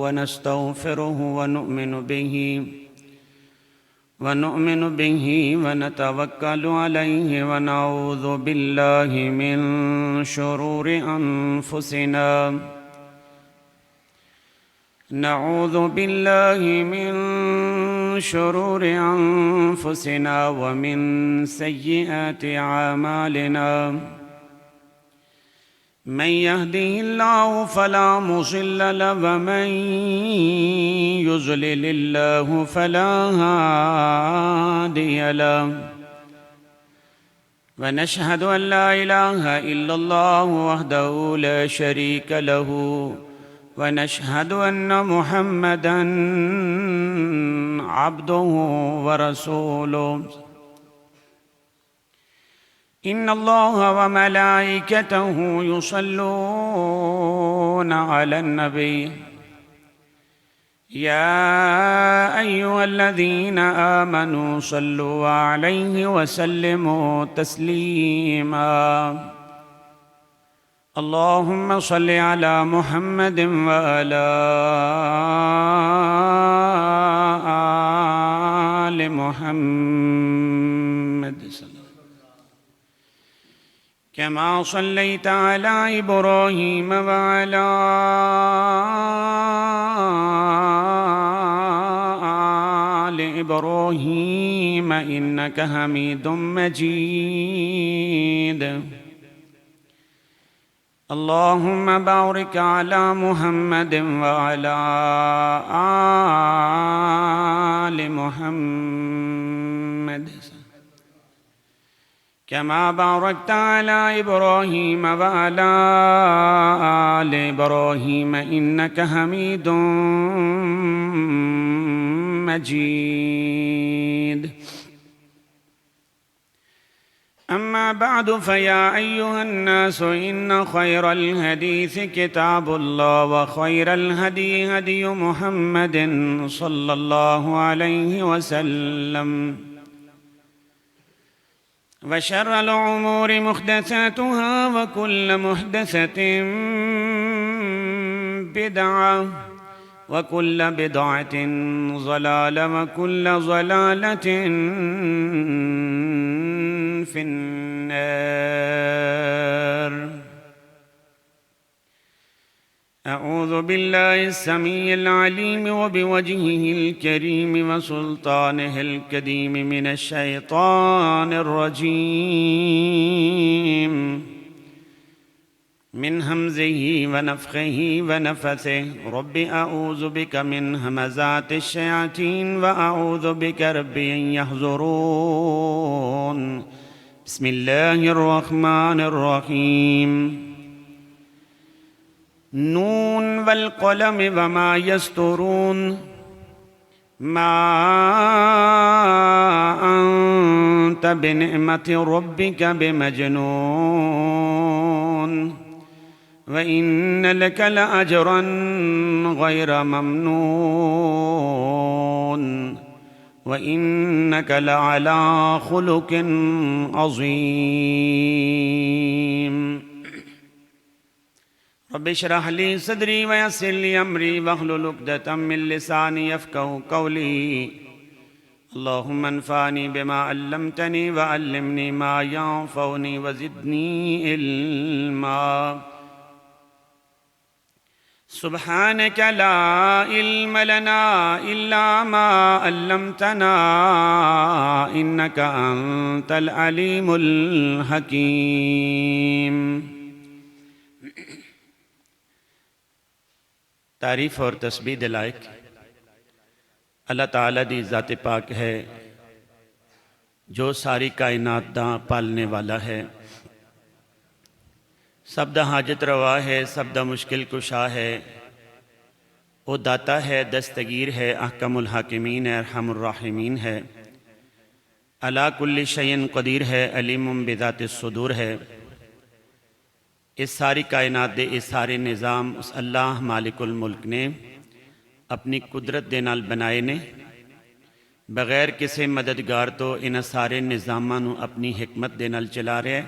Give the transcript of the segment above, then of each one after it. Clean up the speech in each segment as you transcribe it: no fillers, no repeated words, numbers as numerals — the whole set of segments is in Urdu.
ونستغفره ونؤمن به ونتوكل عليه ونعوذ بالله من شرور أنفسنا ومن سيئات أعمالنا من يهده الله فلا مضل له ومن يضلل الله فلا هادي له ونشهد أن لا إله إلا الله وحده لا شريك له ونشهد أن محمدًا عبده ورسوله إن الله وملائكته يصلون على النبي يا أيها الذين آمنوا صلوا عليه وسلموا تسليما اللهم صل على محمد وعلى آل محمد كما صليت على إبراهيم وعلى آل إبراهيم إنك حميد مجيد اللهم بارك على محمد وعلى آل محمد كما باركت على إبراهيم وعلى آل إبراهيم إنك حميد مجيد أما بعد فيا أيها الناس إن خير الحديث كتاب الله وخير الهدي هدي محمد صلى الله عليه وسلم وشر الأمور محدثاتها وكل محدثة بدعة وكل بدعة ضلالة وكل ضلالة في النار أعوذ بالله السميع العليم وبوجهه الكريم وسلطانه القديم من الشيطان الرجيم من همزه ونفخه ونفثه رب أعوذ بك من همزات الشياطين وأعوذ بك رب أن يحضرون بسم الله الرحمن الرحيم نون والقلم وما يسطرون ما أنت بنعمة ربك بمجنون وإن لك لأجرا غير ممنون وإنك لعلى خلق عظيم رب اشرح لي صدري ويسر لي أمري واحلل عقدة من لساني يفقهوا قولي اللهم انفعني بما علمتني وعلمني ما ينفعني وزدني علما سبحانك لا علم لنا إلا ما علمتنا إنك أنت العليم الحكيم تعریف اور تسبیح دے لائق اللہ تعالیٰ دی ذات پاک ہے جو ساری کائنات دا پالنے والا ہے سب دا حاجت روا ہے سب دا مشکل کشا ہے وہ داتا ہے دستگیر ہے احکم الحاکمین ہے ارحم الراحمین ہے علی کل شیء قدیر ہے علیم بذات الصدور ہے اس ساری کائنات دے اس سارے نظام اس اللہ مالک الملک نے اپنی قدرت دے نال بنائے نے بغیر کسی مددگار تو ان سارے نظاماں نو اپنی حکمت دے نال چلا رہے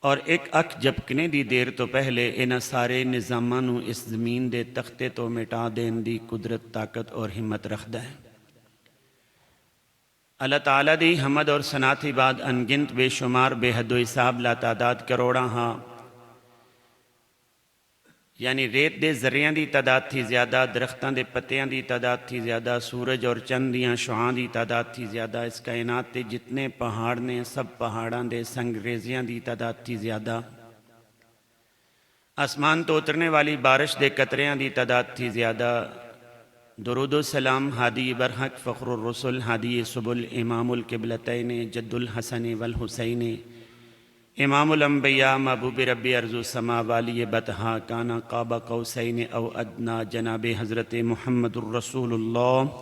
اور ایک اکھ جھپکنے دی دیر تو پہلے انہاں سارے نظاماں نوں اس زمین دے تختے تو مٹا دین دی قدرت، طاقت اور ہمت رکھدا ہے۔ اللہ تعالیٰ دی حمد اور ثنا تھی بعد انگنت بے شمار بے حد و حساب لا تعداد کروڑاں ہاں، یعنی ریت دے ذریعوں دی تعداد تھی زیادہ، درختاں دے پتیاں دی تعداد تھی زیادہ، سورج اور چند دیاں شعاں دی تعداد تھی زیادہ، اس کائنات تے جتنے پہاڑ نے سب پہاڑاں دے سنگریزیاں دی تعداد تھی زیادہ، آسمان تو اترنے والی بارش دے قطریاں دی تعداد تھی زیادہ۔ درود و سلام ہادی برحق فخر الرسل ہادی سبل امام القبلتین جد الحسن والحسین امام الانبیاء محبوب ربی ارض و سما والی بطحا کانا قاب قوسین او ادنا جناب حضرت محمد الرسول اللہ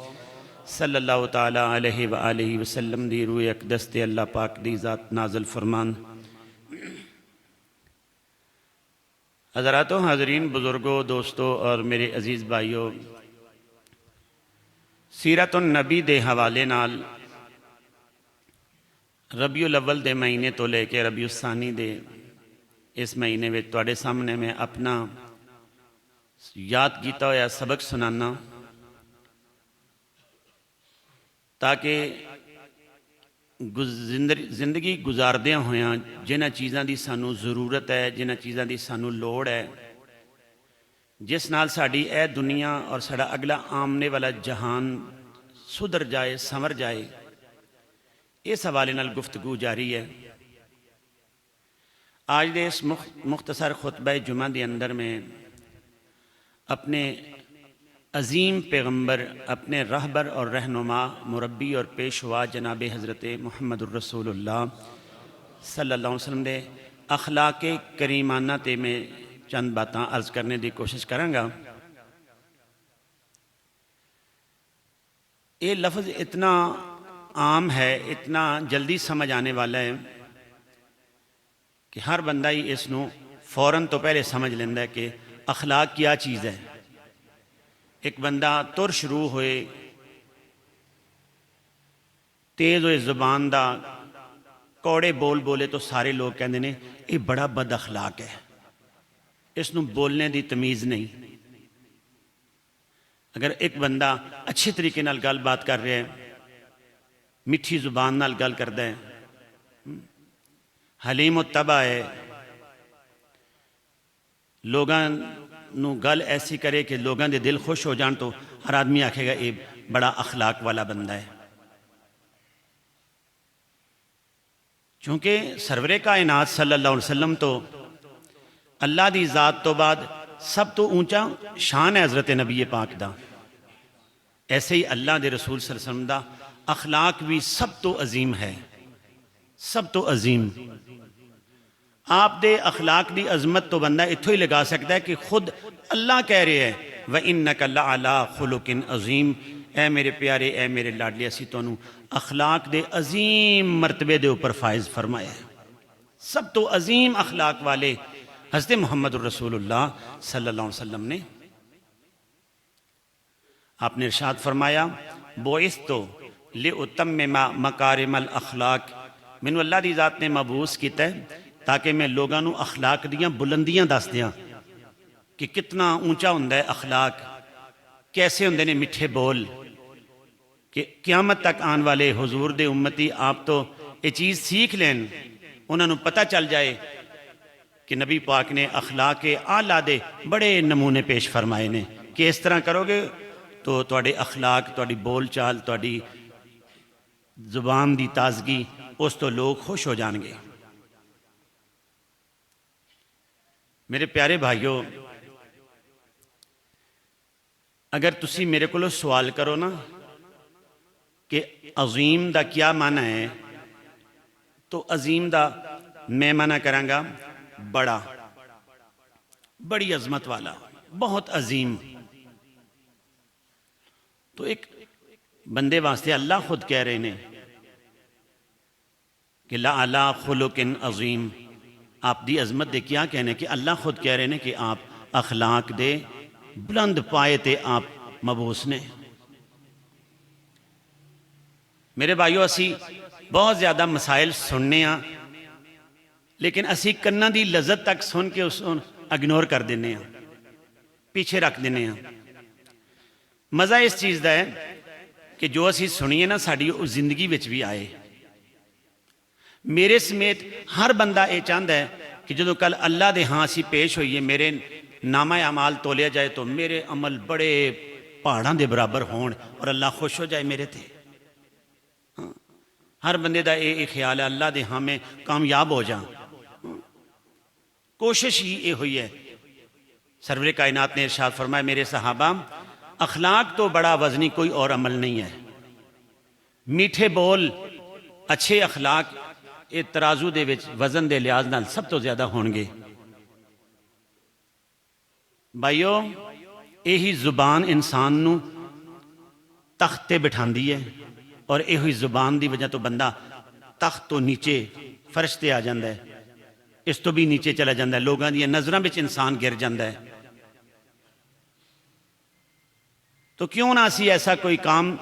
صلی اللہ تعالیٰ علیہ وآلہ وسلم دی روح اقدس تے اللہ پاک دی ذات نازل فرمان۔ حضرات و حاضرین، بزرگوں، دوستوں اور میرے عزیز بھائیوں، سیرت النبی دے حوالے نال ربیع الاول دے مہینے تو لے کے ربیع الثانی دے اس مہینے میں تواڈے سامنے میں اپنا یاد کیتا ہویا سبق سنانا تاکہ زندگی گزاردیاں ہویاں جنہ چیزاں دی سانو ضرورت ہے، جنہ چیزاں دی سانو لوڑ ہے، جس نال ساڑی اے دنیا اور ساڑا اگلا آمنے والا جہان سدھر جائے، سمر جائے، اس حوالے نال گفتگو جاری ہے۔ آج دے اس مختصر خطبہ جمعہ دی اندر میں اپنے عظیم پیغمبر، اپنے رہبر اور رہنما، مربی اور پیشوا جناب حضرت محمد الرسول اللہ صلی اللہ علیہ وسلم دے اخلاق کریمانہ تے میں چند باتاں عرض کرنے دی کوشش کروں گا۔ یہ لفظ اتنا عام ہے، اتنا جلدی سمجھ آنے والا ہے کہ ہر بندہ ہی اس نو فوراً تو پہلے سمجھ لیندہ ہے کہ اخلاق کیا چیز ہے۔ ایک بندہ تر شروع ہوئے، تیز ہوئے زبان دا، کوڑے بول بولے تو سارے لوگ کہندے نے یہ بڑا بد اخلاق ہے، اس نو بولنے دی تمیز نہیں۔ اگر ایک بندہ اچھے طریقے نال گل بات کر رہے ہیں، میٹھی زبان نال گل کردا ہے، حلیم و طبع ہے، لوگاں نو گل ایسی کرے کہ لوگاں دے دل خوش ہو جان تو ہر آدمی آکھے گا یہ بڑا اخلاق والا بندہ ہے۔ چونکہ سرور کائنات صلی اللہ علیہ وسلم تو اللہ دی ذات تو بعد سب تو اونچا شان ہے حضرت نبی پاک دا، ایسے ہی اللہ دے رسول صلی اللہ علیہ وسلم دا اخلاق بھی سب تو عظیم ہے، سب تو عظیم۔ آپ دے اخلاق دی عظمت تو بندہ اتھو ہی لگا سکتا ہے کہ خود اللہ کہہ رہے ہیں وَإِنَّكَ لَعَلَىٰ خُلُقٍ عَظِيمٍ، اے میرے پیارے، اے میرے لاڈلے، اسی تو انہوں اخلاق دے عظیم مرتبے دے اوپر فائز فرمایا ہے۔ سب تو عظیم اخلاق والے حضرت محمد الرسول اللہ صلی اللہ علیہ وسلم نے آپ نے ارشاد فرمایا بُعِثْتُ لِأُتَمِّمَ مَكَارِمَ الْأَخْلَاقِ، مینوں اللہ دی ذات نے مبعوث کیتا ہے تاکہ میں لوگاں نوں اخلاق دیاں بلندیاں دس دیاں کہ کتنا اونچا ہوندا ہے اخلاق، کیسے ہوندے نے میٹھے بول، کہ قیامت تک آن والے حضور دے امتی آپ تو یہ چیز سیکھ لین، انہوں نے پتہ چل جائے کہ نبی پاک نے اخلاق اعلیٰ دے بڑے نمونے پیش فرمائے نے کہ اس طرح کرو گے تو تواڈے اخلاق، تواڈی بول چال، تواڈی زبان دی تازگی، اس تو لوگ خوش ہو جان گے۔ میرے پیارے بھائیوں، اگر تسی میرے کو سوال کرو نا کہ عظیم دا کیا معنی ہے، تو عظیم دا میں معنی کروں گا بڑا، بڑی عظمت والا، بہت عظیم۔ تو ایک بندے واسطے اللہ خود کہہ رہے ہیں کہ لَعَلَىٰ خُلُقٍ عَظِيمٍ، آپ دی عظمت دے کیا کہنے کہ اللہ خود کہہ رہے ہیں کہ آپ اخلاق دے بلند پائے تے آپ مبعوث نے۔ میرے بھائیو، اسی بہت زیادہ مسائل سننے ہاں، لیکن اسی کناں دی لذت تک سن کے اس اگنور کر دینے ہیں، پیچھے رکھ دینے ہیں۔ مزہ اس چیز دا ہے کہ جو اسی سنیے نا ساڑی زندگی وچ بھی آئے۔ میرے سمیت ہر بندہ یہ چاہتا ہے کہ جدو کل اللہ دے ہاں اسی پیش ہوئیے، میرے نامہ اعمال تولیا جائے تو میرے عمل بڑے پہاڑاں دے برابر ہون اور اللہ خوش ہو جائے میرے تے۔ ہر بندے دا یہ خیال ہے اللہ دے ہاں میں کامیاب ہو جاؤں۔ کوشش ہی یہ ہوئی ہے۔ سرور کائنات نے ارشاد فرمایا میرے صحابہ، اخلاق تو بڑا وزنی کوئی اور عمل نہیں ہے۔ میٹھے بول، اچھے اخلاق یہ ترازو دے وچ وزن دے لحاظ نال سب تو زیادہ ہونگے۔ بھائیو، یہی زبان انسان نو تخت تے بٹھاندی ہے، اور یہی زبان دی وجہ تو بندہ تخت تو نیچے فرش تے آ جاندہ ہے، اس تو بھی نیچے چلا جاندہ ہے، لوگاں دی نظراں وچ انسان گر جاندہ ہے۔ تو کیوں نہ اسی ایسا کوئی کام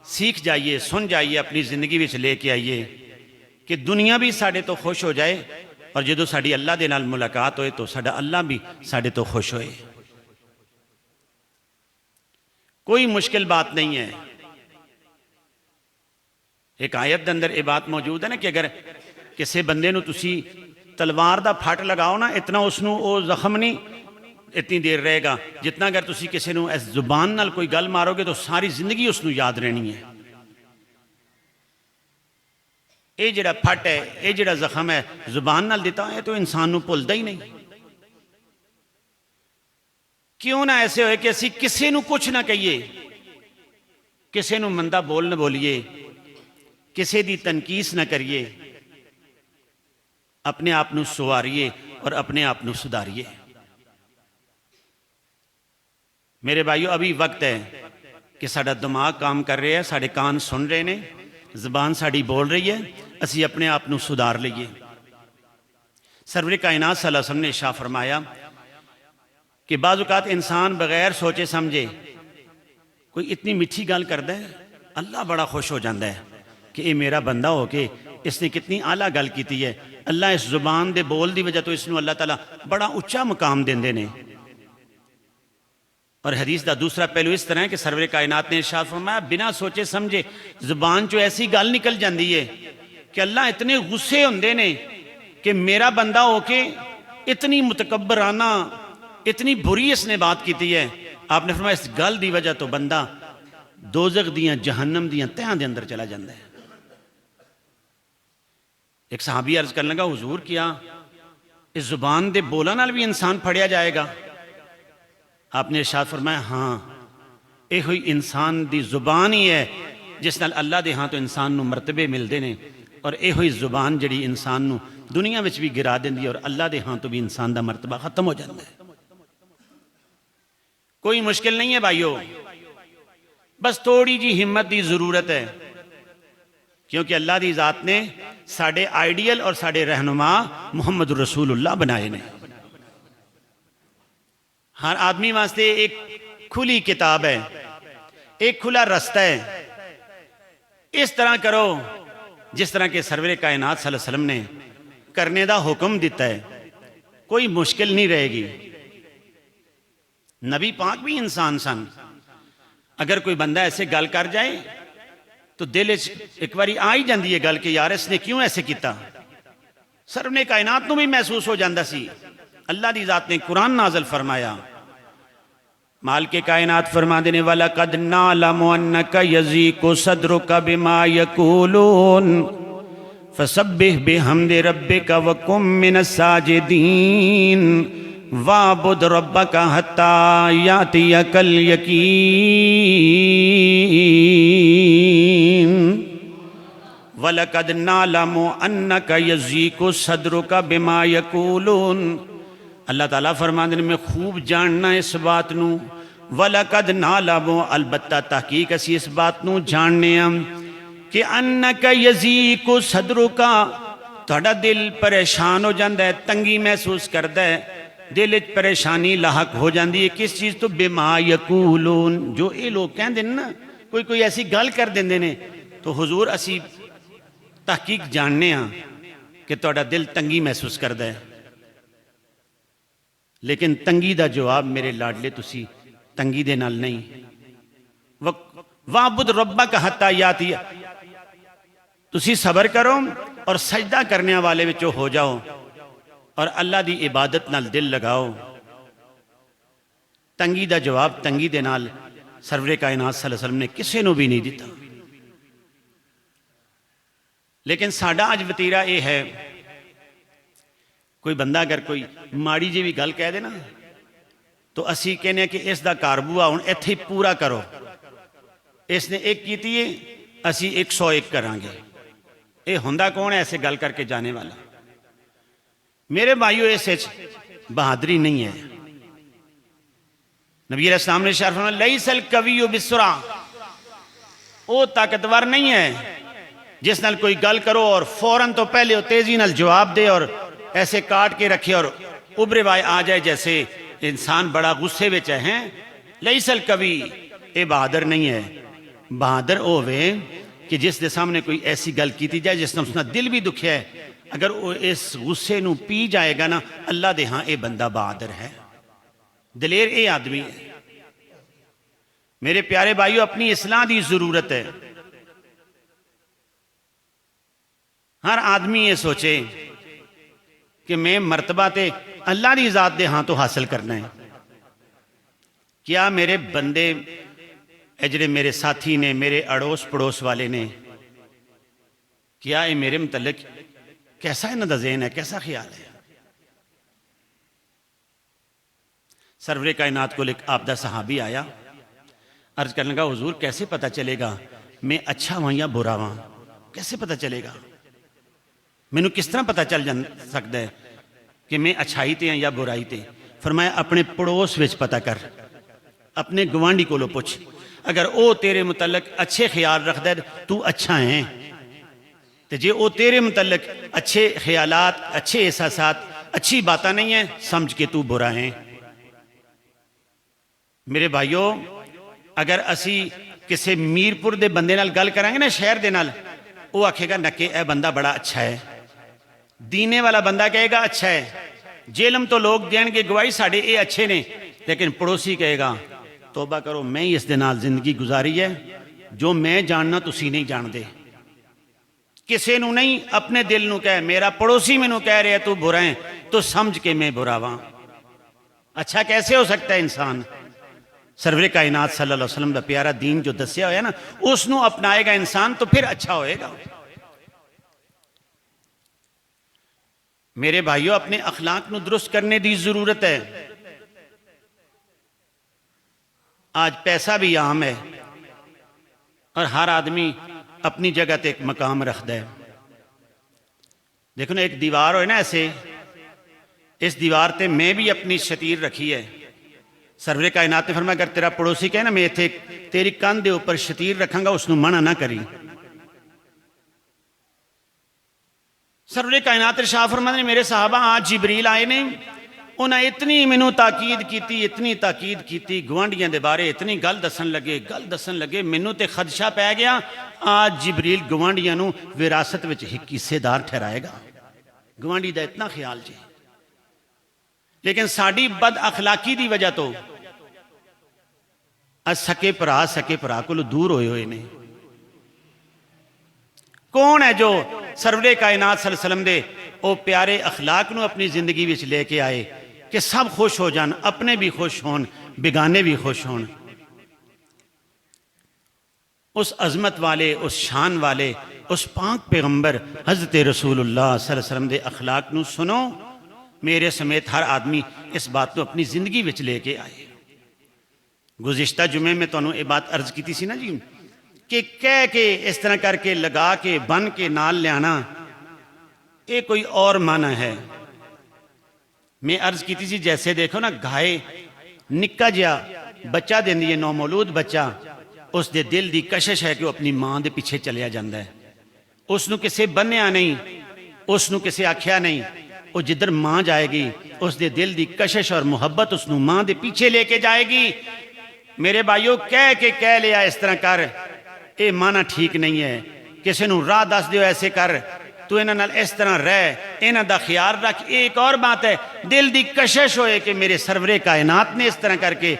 سیکھ جائیے، سن جائیے، اپنی زندگی وچ لے کے آئیے کہ دنیا بھی ساڑھے تو خوش ہو جائے، اور جدو ساڑھی اللہ دے نال ملاقات ہوئے تو ساڑھا اللہ بھی ساڑھے تو خوش ہوئے۔ کوئی مشکل بات نہیں ہے۔ ایک آیت دے اندر یہ بات موجود ہے نا کہ اگر کسی بندے نو تسی تلوار دا پھٹ لگاؤ نا، اتنا اس نو او زخم نہیں اتنی دیر رہے گا جتنا اگر تسی کسی نو اس زبان نال کوئی گل مارو گے تو ساری زندگی اس نو یاد رہنی ہے۔ اے جڑا پھٹ ہے، اے جڑا زخم ہے، زبان نال دیتا ہے تو انسان نو بھولدا ہی نہیں۔ کیوں نہ ایسے ہوئے کہ اسی کسی نو کچھ نہ کہیے، کسی نو مندہ بول نہ بولیے، کسی دی تنقیس نہ کریے، اپنے آپ نو سواریے اور اپنے آپ نو سدھاریے۔ میرے بھائیو، ابھی وقت ہے کہ ساڑھا دماغ کام کر رہے ہیں، ساڑھے کان سن رہے ہیں، زبان ساڑھی بول رہی ہے، اسی اپنے آپ نو سدھار لئیے۔ سرور کائنات صلی اللہ علیہ وسلم نے ارشاد فرمایا کہ بعض اوقات انسان بغیر سوچے سمجھے کوئی اتنی میٹھی گل کرتا ہے، اللہ بڑا خوش ہو جاتا ہے کہ یہ میرا بندہ ہو کے اس نے کتنی اعلیٰ گل کیتی ہے۔ اللہ اس زبان دے بول دی وجہ تو اس نے اللہ تعالیٰ بڑا اچھا مقام دیندے نے۔ اور حدیث دا دوسرا پہلو اس طرح ہے کہ سرور کائنات نے ارشاد فرمایا بنا سوچے سمجھے زبان جو ایسی گل نکل جاندی ہے کہ اللہ اتنے غصے ہوندے نے کہ میرا بندہ ہو کے اتنی متکبرانہ، اتنی بری اس نے بات کیتی ہے۔ آپ نے فرمایا اس گل دی وجہ تو بندہ دوزخ دیاں جہنم دیاں تہاں دے اندر چلا جاندہ ہے۔ ایک صحابی عرض کرنے لگا، حضور کیا اس زبان دے بولا نال بھی انسان پھڑیا جائے گا؟ آپ نے ارشاد فرمایا ہاں، اے ہوئی انسان دی زبان ہی ہے جس نال اللہ دے ہاں تو انسان نو مرتبے مل دینے، اور اے ہوئی زبان جڑی انسان نو دنیا وچ بھی گرا دیندی اور اللہ دے ہاں تو بھی انسان دا مرتبہ ختم ہو جاتا ہے۔ کوئی مشکل نہیں ہے بھائیو، بس تھوڑی جی ہمت دی ضرورت ہے، کیونکہ اللہ دی ذات نے ساڑھے آئیڈیل اور ساڑھے رہنما محمد رسول اللہ بنائے نے۔ ہر آدمی واسطے ایک کھلی کتاب ہے، ایک کھلا رستہ ہے۔ اس طرح کرو جس طرح کے سرور کائنات صلی اللہ علیہ وسلم نے کرنے دا حکم دیتا ہے، کوئی مشکل نہیں رہے گی۔ نبی پاک بھی انسان سن، اگر کوئی بندہ ایسے گل کر جائے تو دل ایک باری آئی جاندی ہے گل کہ یار اس نے کیوں ایسے کیتا۔ سرور کائنات نو بھی محسوس ہو جاندہ سی۔ اللہ دی ذات نے قرآن نازل فرمایا، مالک کائنات فرما دینے وَلَقَدْ نَعْلَمُ أَنَّكَ يَضِيقُ صَدْرُكَ بِمَا يَقُولُونَ فَسَبِّحْ بِحَمْدِ رَبِّكَ وَكُن مِّنَ السَّاجِدِينَ وَاعْبُدْ رَبَّكَ حَتَّى يَأْتِيَكَ الْيَقِينُ وَلَقَدْ نَعْلَمُ أَنَّكَ يَضِيقُ صَدْرُكَ بِمَا يَقُولُونَ۔ اللہ تعالیٰ فرماندے میں خوب جاننا اس بات نو، وَلَقَدْ نَعْلَمُ البتہ تحقیق اسی اس بات نو جاننے ہم کہ أَنَّكَ يَضِيقُ صَدْرُكَ تھوڑا دل پریشان ہو جاندہ ہے، تنگی محسوس کردہ ہے، دل پریشانی لاحق ہو جاندی ہے کس چیز تو بِمَا يَقُولُونَ، جو اے لوگ کہن دیں نا، کوئی ایسی گل کر دیں نے تو حضور اسی تحقیق جاننے ہاں کہ ਤੁਹਾਡਾ ਦਿਲ تنگی محسوس کردا ہے، لیکن تنگی دا جواب میرے لاڈلے تسی تنگی دے نال نہیں، وَعْبُدْ رَبَّكَ حَتَّى يَأْتِيَ، تسی صبر کرو اور سجدہ کرنے والے وچوں ہو جاؤ اور اللہ دی عبادت نال دل لگاؤ۔ تنگی دا جواب تنگی دے نال سرور کائنات صلی اللہ علیہ وسلم نے کسے نو بھی نہیں دیتا۔ لیکن ساڈا اج وتیرا یہ ہے، کوئی بندہ اگر کوئی ماڑی جی بھی گل کہہ دے نا تو اسی کہنے ہیں کہ اس دا کاربوا ہن ایتھے ہی پورا کرو، اس نے ایک کیتی ہے اسی 101 کریں گے۔ یہ ہوندا کون ہے ایسے گل کر کے جانے والا؟ میرے بھائیو اس وچ بہادری نہیں ہے۔ نبی علیہ السلام نے ارشاد فرمایا لیس القوی بالسرعہ، وہ طاقتور نہیں ہے جس نال کوئی گل کرو اور فوراً تو پہلے وہ تیزی نال جواب دے اور ایسے کاٹ کے رکھے اور ابھرے وائے آ جائے جیسے انسان بڑا غصے وچ ہے۔ لیس القوی، اے بہادر نہیں ہے۔ بہادر او ہوئے کہ جس دے سامنے کوئی ایسی گل کیتی جائے جس نے اس کا دل بھی دکھیا ہے، اگر وہ اس غصے نو پی جائے گا نا، اللہ دے ہاں اے بندہ بہادر ہے، دلیر اے آدمی ہے۔ میرے پیارے بھائیو، اپنی اصلاح دی ضرورت ہے۔ ہر آدمی یہ سوچے کہ میں مرتبہ تے اللہ دی ذات دے ہاں تو حاصل کرنا ہے۔ کیا میرے بندے اجڑے میرے ساتھی نے، میرے اڑوس پڑوس والے نے، کیا یہ میرے متعلق کیسا انہاں دا ذہن ہے، کیسا خیال ہے؟ سرور کائنات کو ایک آبدہ صحابی آیا، عرض کرنے لگا حضور کیسے پتہ چلے گا میں اچھا ہوں یا برا ہوں؟ کیسے پتہ چلے گا؟ مینوں کس طرح پتہ چل سکتا ہے کہ میں اچھائی تے ہیں یا برائی تے؟ فرمایا اپنے پڑوس وچ پتہ کر، اپنے گوانڈی کو لو پوچھ، اگر او تیرے متعلق اچھے خیال رکھدا ہے تو اچھا ہے، تے جے او تیرے متعلق اچھے خیالات، اچھے احساسات، اچھی باتاں نہیں ہیں، سمجھ کے تو برا ہے۔ میرے بھائیو، اگر اسی کسے میرپور دے بندے نال گل کریں گے نا، شہر دے نال، وہ آکھے گا نکے اے بندہ بڑا اچھا ہے، دینے والا بندہ کہے گا اچھا ہے، جیلم تو لوگ دین گے گواہی ساڑھے اے اچھے نے، لیکن پڑوسی کہے گا توبہ کرو میں ہی اس دے نال زندگی گزاری ہے، جو میں جاننا تسی نہیں جان دے۔ کسے نو نہیں، اپنے دل نو کہے، میرا پڑوسی میں نو کہہ رہے تو برا ہے تو سمجھ کے میں برا ہوں۔ اچھا کیسے ہو سکتا ہے انسان؟ سرور کائنات صلی اللہ علیہ وسلم دا پیارا دین جو دسیا ہویا نا، اس نو اپنائے گا انسان تو پھر اچھا ہوئے گا۔ میرے بھائیوں، اپنے اخلاق نو درست کرنے دی ضرورت ہے۔ آج پیسہ بھی عام ہے اور ہر آدمی اپنی جگہ تے ایک مقام رکھتا ہے۔ دیکھو نا، ایک دیوار ہوئے نا ایسے، اس دیوار تے میں بھی اپنی شتیر رکھی ہے۔ سرور کائنات نے فرمایا اگر تیرا پڑوسی کہے نا میں تھے تیری کان دے اوپر شتیر رکھاں گا، اس نو منع نہ کری۔ سرور کائنات ارشاد فرماتے ہیں میرے صحابہ آج جبریل آئے نے، انہاں اتنی منو تاکید کیتی گوانڈیاں دے بارے، اتنی گل دسن لگے منو تے خدشہ پہ گیا آج جبریل گوانڈیاں نو وراثت وچ حصے دار ٹھہرائے گا۔ گوانڈی دا اتنا خیال جی، لیکن ساڑی بد اخلاقی دی وجہ تو سکے پرا کو دور ہوئے نے۔ کون ہے جو سرور کائنات صلی اللہ علیہ وسلم دے او پیارے اخلاق نو اپنی زندگی وچ لے کے آئے کہ سب خوش ہو جان، اپنے بھی خوش ہون، بیگانے بھی خوش ہون۔ اس عظمت والے، اس شان والے، اس پاک پیغمبر حضرت رسول اللہ صلی اللہ علیہ وسلم دے اخلاق نو سنو، میرے سمیت ہر آدمی اس بات کو اپنی زندگی وچ لے کے آئے۔ گزشتہ جمعے میں تو انہوں یہ بات عرض کی تھی نا جی، کہ کہہ کے اس طرح کر کے لگا کے بن کے نال لے آنا، یہ کوئی اور معنی ہے۔ میں عرض کی تھی جیسے دیکھو نا، گھائے نکا جیا بچہ دین دیئے، نومولود بچہ، اس دے دل دی کشش ہے کہ وہ اپنی ماں دے پیچھے چلیا جاندہ ہے۔ اس نو کسے بنیا نہیں، اس نو کسے آکھیا نہیں، وہ جدھر ماں جائے گی اس دے دل دی کشش اور محبت اس نو ماں دے پیچھے لے کے جائے گی۔ میرے بھائیو، کہہ لیا اس طرح کر، اے مانا ٹھیک نہیں ہے۔ کسے نو راہ دس دیو ایسے کر، تو انہاں نال اس طرح رہ، انہاں دا خیال رکھ۔ ایک اور بات ہے، دل دی کشش ہوئے کہ میرے سرور کائنات نے اس طرح کر کے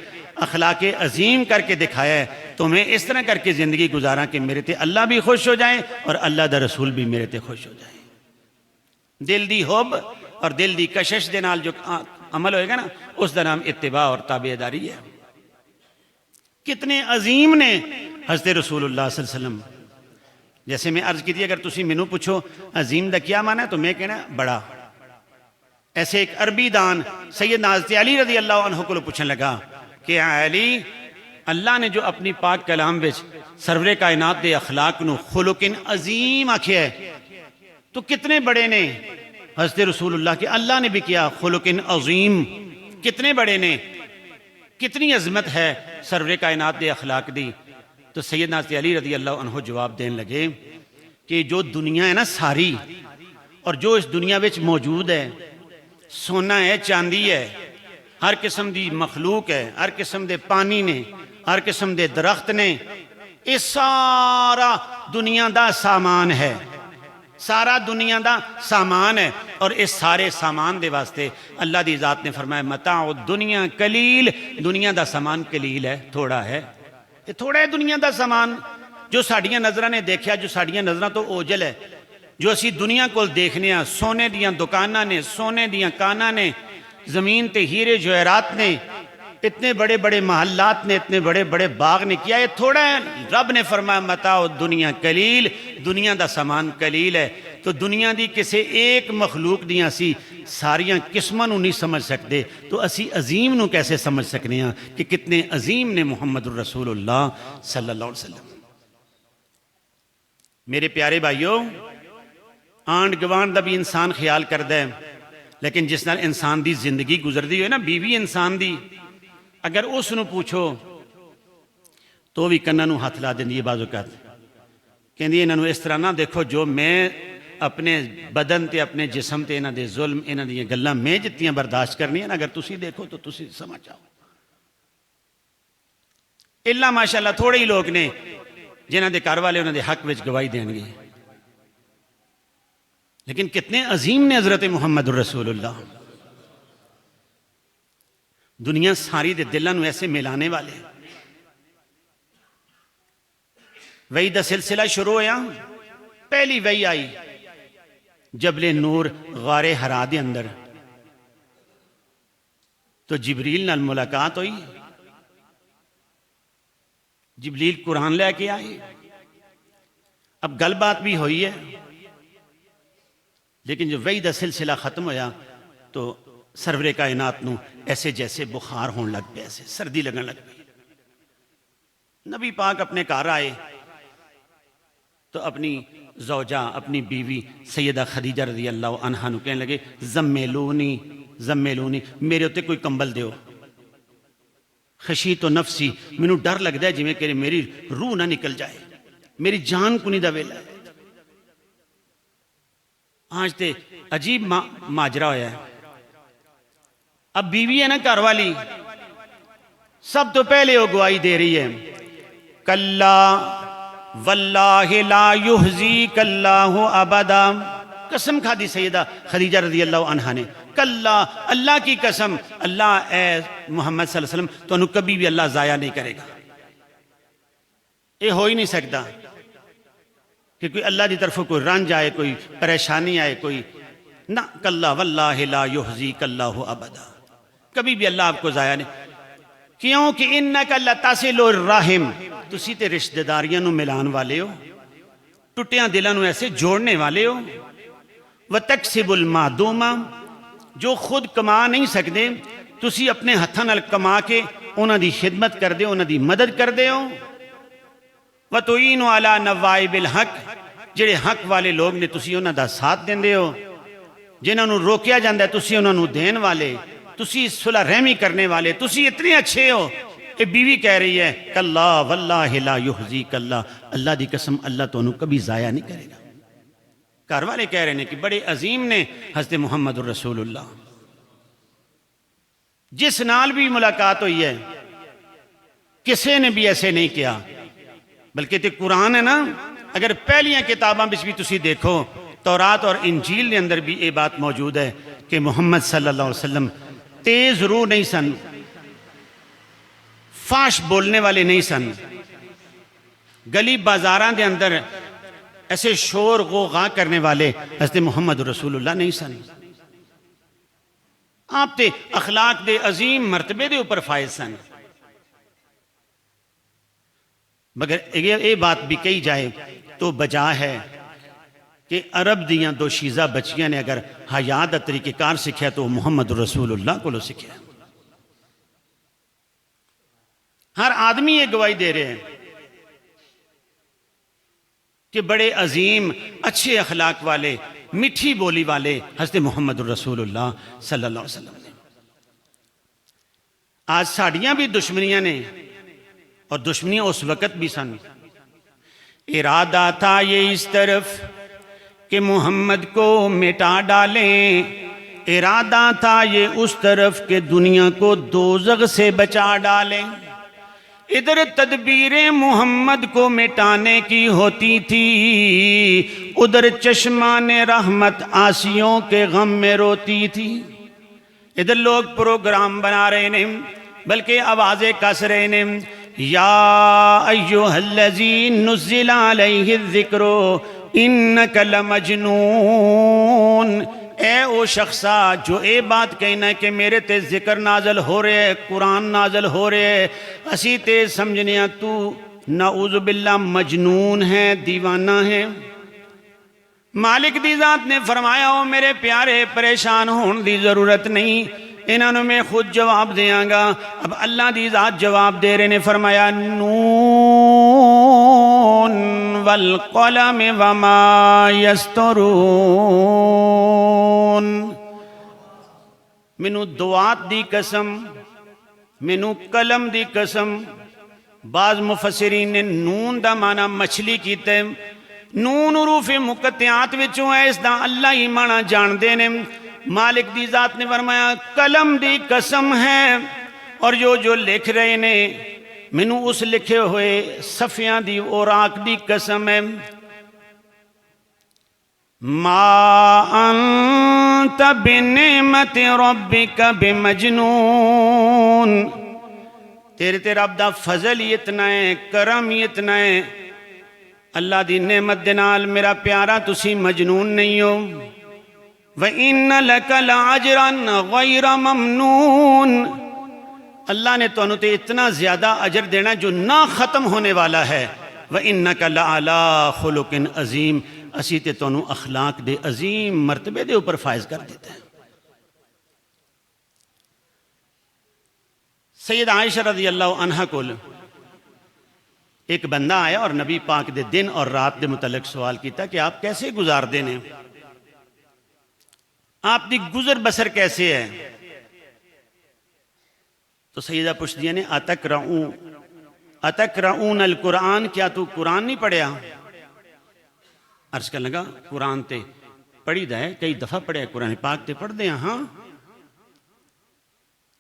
اخلاق عظیم کر کے دکھایا ہے، تو میں اس طرح کر کے زندگی گزارا کہ میرے تے اللہ بھی خوش ہو جائیں اور اللہ دا رسول بھی میرے تے خوش ہو جائیں۔ دل دی حب اور دل دی کشش دے نال جو عمل ہوئے گا نا، اس دا نام اتباع اور تابعداری ہے۔ کتنے عظیم نے حضرت رسول اللہ صلی اللہ علیہ وسلم۔ جیسے میں عرض کی تھی، اگر تسی مینوں پوچھو عظیم دا کیا معنی ہے تو میں کہنا بڑا۔ ایسے ایک عربی دان سیدنا حضرت علی رضی اللہ عنہ کو پوچھنے لگا کہ علی، اللہ نے جو اپنی پاک کلام وچ سرور کائنات دے اخلاق نو خلق عظیم آکھیا ہے تو کتنے بڑے نے حضرت رسول اللہ کے؟ اللہ نے بھی کیا خلق عظیم، کتنے بڑے نے، کتنی عظمت ہے سرور کائنات دے اخلاق دی۔ تو سیدنا حضرت علی رضی اللہ عنہ جواب دین لگے کہ جو دنیا ہے نا ساری، اور جو اس دنیا وچ موجود ہے، سونا ہے، چاندی ہے، ہر قسم دی مخلوق ہے، ہر قسم دے پانی نے، ہر قسم دے درخت نے، یہ سارا دنیا دا سامان ہے، سارا دنیا دا سامان ہے۔ اور اس سارے سامان دے واسطے اللہ دی ذات نے فرمایا متاع الدنیا قلیل، دنیا دا سامان قلیل ہے، تھوڑا ہے، یہ تھوڑا ہے دنیا دا سامان۔ جو ساڑیاں نظرہ نے دیکھیا، جو ساڑیاں نظرہ تو اوجل ہے، جو اسی دنیا کو دیکھنے ہیں، سونے دیاں دکانہ نے، سونے دیاں کانہ نے، زمین تے ہیرے جوہرات نے، اتنے بڑے بڑے محلات نے، اتنے بڑے بڑے باغ نے، کیا یہ تھوڑا ہے؟ رب نے فرمایا متاع الدنیا قلیل، دنیا دا سامان قلیل ہے۔ تو دنیا دی کسے ایک مخلوق دیاں سی ساریاں قسماں نو نہیں سمجھ سکتے، تو اسی عظیم نو کیسے سمجھ سکنے ہیں کہ کتنے عظیم نے محمد الرسول اللہ صلی اللہ علیہ وسلم۔ میرے پیارے بھائیوں، آنڈ گوانڈ دا بھی انسان خیال کردہ ہے، لیکن جس نال انسان دی زندگی گزر دی ہوئے نا، بیوی انسان دی، اگر اس نو پوچھو تو بھی کنہ نو ہاتھ لا دیں دی بعض اوقات کہ انہاں نو اس طرح نہ دیکھو، جو میں اپنے بدن تے اپنے جسم تے انہاں دے ظلم، انہاں دی گلاں میں جتیاں برداشت کرنی ہیں، اگر تسی دیکھو تو تسی سمجھ آؤ۔ اللہ ماشاءاللہ تھوڑے ہی لوگ نے جنہاں دے گھر والے انہاں دے حق وچ گواہی دیں گے، لیکن کتنے عظیم نے حضرت محمد الرسول اللہ۔ دنیا ساری دے دلاں نو ایسے ملانے والے۔ وحی دا سلسلہ شروع ہویا، پہلی وحی آئی جبل نور غار حرا دے اندر، تو جبریل نال ملاقات ہوئی، جبریل قرآن لے کے آئے، اب گل بات بھی ہوئی ہے، لیکن جو وحی دا سلسلہ ختم ہویا تو سرور کائنات نو ایسے جیسے بخار ہون لگ پہ، ایسے سردی لگن لگ پہ۔ نبی پاک اپنے گھر آئے تو اپنی زوجہ، اپنی بیوی سیدہ خدیجہ رضی اللہ عنہ نو کہنے لگے زمیلونی زمیلونی، میرے ہوتے کوئی کمبل دیو، خشیت و نفسی، میں نو ڈر لگ دے جی میں کہ میری روح نہ نکل جائے، میری جان کو نہیں دا ویلا ہے۔ آج تے عجیب ماجرہ ہویا ہے، اب بیوی ہے نا گھر والی، سب تو پہلے وہ گواہی دے رہی ہے کلا واللہ لا یحزیک اللہ ابدا، قسم کھا دی سیدہ خدیجہ رضی اللہ عنہ نے، کلا اللہ کی قسم، اللہ اے محمد صلی اللہ علیہ وسلم تو انہوں کبھی بھی اللہ ضائع نہیں کرے گا، یہ ہو ہی نہیں سکتا کہ کوئی اللہ دی طرف کوئی رنج آئے، کوئی پریشانی آئے، کوئی نہ، کلا واللہ لا یحزیک اللہ ابدا، کبھی بھی اللہ آپ کو ضائع نہیں، کیونکہ انکا لتصل الرحم، تسی تے رشتہ داریاں نو ملان والے ہو، ٹوٹیاں دلاں نو ایسے جوڑنے والے ہو، وتکسب المعدوم، جو خود کما نہیں سکتے تسی اپنے ہتھاں نال کما کے انہاں دی خدمت کر دے، انہاں دی مدد کر دے ہو، وتعین علی نوائب الحق، جڑے حق والے لوگ نے تسی انہاں دا ساتھ دیندے ہو، جنہاں نو روکیا جاندہ ہے تسی انہاں نو دین والے، تسی صلح رحمی کرنے والے، تسی اتنے اچھے ہو۔ یہ بیوی کہہ رہی ہے کلا واللہ لا یحزیک اللہ، اللہ دی قسم اللہ تو انہوں کبھی ضائع نہیں کرے گا۔ گھر والے کہہ رہے ہیں کہ بڑے عظیم نے حضرت محمد الرسول اللہ، جس نال بھی ملاقات ہوئی ہے کسے نے بھی ایسے نہیں کیا، بلکہ تے قرآن ہے نا، اگر پہلیاں کتاباں بچ بھی تسی دیکھو تورات اور انجیل کے اندر بھی یہ بات موجود ہے کہ محمد صلی اللہ علیہ وسلم تیز روح نہیں سن، فاش بولنے والے نہیں سن، گلی بازاراں دے اندر ایسے شور غوغا کرنے والے حضرت محمد رسول اللہ نہیں سن۔ آپ تے اخلاق دے عظیم مرتبے دے اوپر فائز سن۔ مگر یہ بات بھی کہی جائے تو بجا ہے کہ عرب دیاں دو شیزہ بچیاں نے اگر حیا دا طریقہ کار سکھیا تو محمد رسول اللہ کو لو سکھیا۔ ہر آدمی یہ گواہی دے رہے ہیں کہ بڑے عظیم اچھے اخلاق والے میٹھی بولی والے حضرت محمد رسول اللہ صلی اللہ علیہ وسلم نے۔ آج ساڑیاں بھی دشمنیاں نے، اور دشمنیاں اس وقت بھی سن۔ ارادہ تھا یہ اس طرف کہ محمد کو مٹا ڈالیں، ارادہ تھا یہ اس طرف کہ دنیا کو دوزخ سے بچا ڈالیں۔ ادھر تدبیریں محمد کو مٹانے کی ہوتی تھی، ادھر چشمان رحمت آسیوں کے غم میں روتی تھی۔ ادھر لوگ پروگرام بنا رہے ہیں بلکہ آوازیں کس رہے ہیں، یا ایہا الذی نزل علیہ الذکر انک لمجنون، اے او شخصا جو اے بات کہنا ہے کہ میرے تے ذکر نازل ہو رہے ہے، قرآن نازل ہو رہے ہے، اسی تے سمجھنیا تو نعوذ باللہ مجنون ہے، دیوانہ ہے۔ مالک دی ذات نے فرمایا او میرے پیارے پریشان ہون دی ضرورت نہیں، انہوں نے میں خود جواب دیاں گا۔ اب اللہ دی ذات جواب دے رہے نے، فرمایا نون والقلم وما یسترون، مینو دعات دی قسم، مینو قلم دی قسم۔ بعض مفسرین نے نون دا معنی مچھلی کیتا ہے، نون حروف مقطعات وچوں ہے، اس دا اللہ ہی معنی جان دے نے۔ مالک دی ذات نے فرمایا قلم دی قسم ہے، اور جو لکھ رہے نے مینو اس لکھے ہوئے صفیاں دی اوراق دی قسم ہے۔ ما انت بنعمت ربک بمجنون، تیرے رب دا فضل ہی اتنا ہے، کرم ہی اتنا ہے، اللہ دی نعمت دے نال میرا پیارا تسی مجنون نہیں ہو۔ وَإِنَّ لَكَ لَعَجْرًا غَيْرَ مَمْنُونَ، اللہ نے تو انہوں تے اتنا زیادہ اجر دینا جو نہ ختم ہونے والا ہے۔ وَإِنَّكَ لَعَلَىٰ خُلُقٍ عَظِيمٍ، اسی تے تو انہوں اخلاق دے عظیم مرتبے دے اوپر فائز کر دیتے ہیں۔ سید عائشہ رضی اللہ عنہ کو ایک بندہ آیا اور نبی پاک دے دن اور رات دے متعلق سوال کیتا کہ آپ کیسے گزار دینے، آپ دی گزر بسر کیسے ہے؟ تو سیدہ پوچھ دیا نے اتقرؤون القرآن، کیا تو قرآن نہیں پڑھیا؟ عرض کرنے لگا قرآن تے پڑھی دا ہے، کئی دفعہ پڑھیا، قرآن پاک تے پڑھ دیا ہاں۔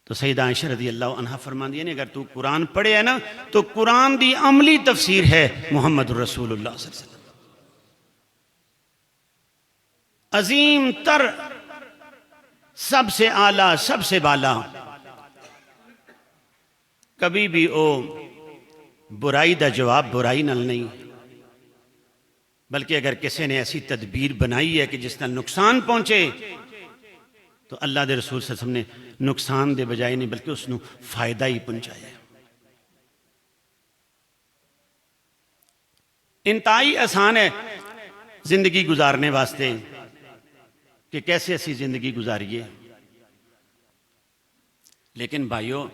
تو سیدہ عائشہ رضی اللہ عنہ فرما دیا نے اگر تو قرآن پڑھے ہے نا تو قرآن دی عملی تفسیر ہے محمد رسول اللہ صلی اللہ علیہ وسلم۔ عظیم تر، سب سے اعلیٰ، سب سے بالا، کبھی بھی او برائی دا جواب برائی نال نہیں، بلکہ اگر کسی نے ایسی تدبیر بنائی ہے کہ جس نال نقصان پہنچے تو اللہ دے رسول صلی اللہ علیہ وسلم نے نقصان دے بجائے نہیں بلکہ اس نو فائدہ ہی پہنچایا ہے۔ انتہائی آسان ہے زندگی گزارنے واسطے کہ کیسے ایسی زندگی گزاریے، لیکن بھائیو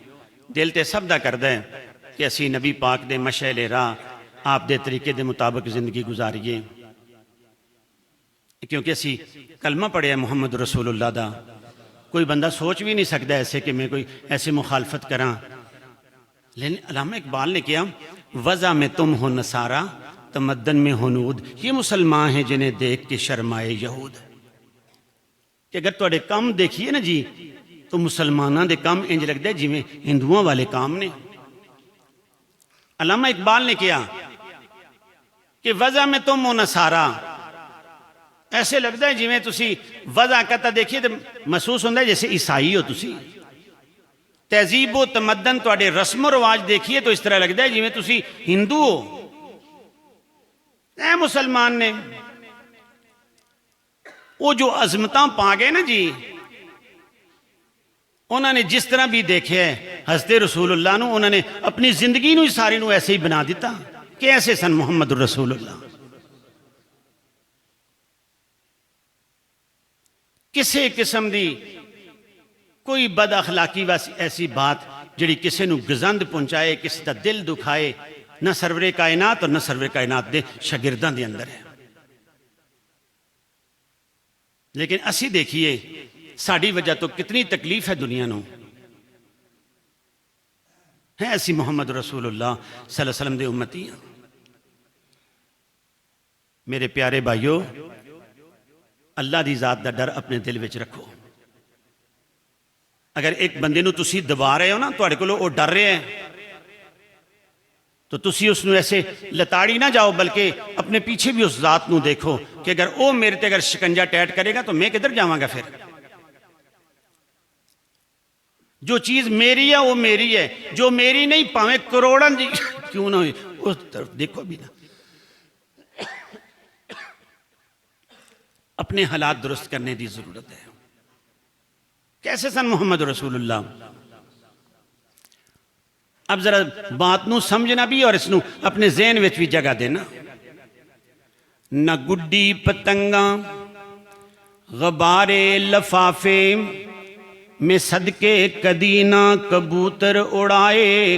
دل تے سب دا کردہ ہے کہ اسی نبی پاک دے مشعل راہ آپ دے طریقے دے مطابق زندگی گزاریے، کیونکہ اسی کلمہ پڑھے ہے محمد رسول اللہ دا، کوئی بندہ سوچ بھی نہیں سکتا ایسے کہ میں کوئی ایسے مخالفت کراں، لیکن علامہ اقبال نے کیا وضع میں تم ہو نصارہ تمدن میں ہنود، یہ مسلمان ہیں جنہیں دیکھ کے شرمائے یہود، کہ اگر توڑے کام دیکھئے نا جی تو مسلمانہ دے کام انج لگ دے جی میں ہندوؤں والے کام نے۔ علامہ اقبال نے کیا کہ وضع میں تم ہو نصارہ، ایسے لگتا ہے جی تسی وضاحت دیکھیے تو محسوس ہوتا ہے جیسے عیسائی ہو تسی. تہذیب و تمدن تواڈے رسم و رواج دیکھیے تو اس طرح لگتا ہے جی تسی ہندو ہو. اے مسلمان نے وہ جو عظمتاں پا گئے نا جی، انہوں نے جس طرح بھی دیکھے ہے حضرت رسول اللہ نو، انہوں نے اپنی زندگی نو ساری نو ایسے ہی بنا دیتا کہ ایسے سن محمد رسول اللہ. کسے قسم دی کوئی بد اخلاقی ایسی بات جڑی کسے نو گزند پہنچائے، کسی دا دل دکھائے، نہ سرور کائنات اور نہ سرور کائنات دے شاگرداں دے اندر ہے. لیکن اسی دیکھیے ساڑی وجہ تو کتنی تکلیف ہے دنیا نو ہے. ایسی محمد رسول اللہ صلی اللہ علیہ وسلم دے امتی ہیں. میرے پیارے بھائیو، اللہ دی ذات دا ڈر اپنے دل وچ رکھو. اگر ایک بندے نو تسی دبا رہے ہو نا، تواڈے کولوں او ڈر رہے ہیں، تو تسی اس نو ایسے لتاڑی نہ جاؤ، بلکہ اپنے پیچھے بھی اس ذات نو دیکھو کہ اگر او میرے تے اگر شکنجہ ٹیٹ کرے گا تو میں کدھر جاواں گا. پھر جو چیز میری ہے وہ میری ہے، جو میری نہیں پاویں کروڑاں جی کیوں نہ ہوئی اس طرف دیکھو بھی نہ. اپنے حالات درست کرنے دی ضرورت ہے. کیسے سن محمد رسول اللہ؟ اب ذرا بات نو سمجھنا بھی اور اس نو اپنے ذہن وچ بھی جگہ دینا. نہ گڈی پتنگاں غبارے لفافے میں صدقے کدی نہ کبوتر اڑائے.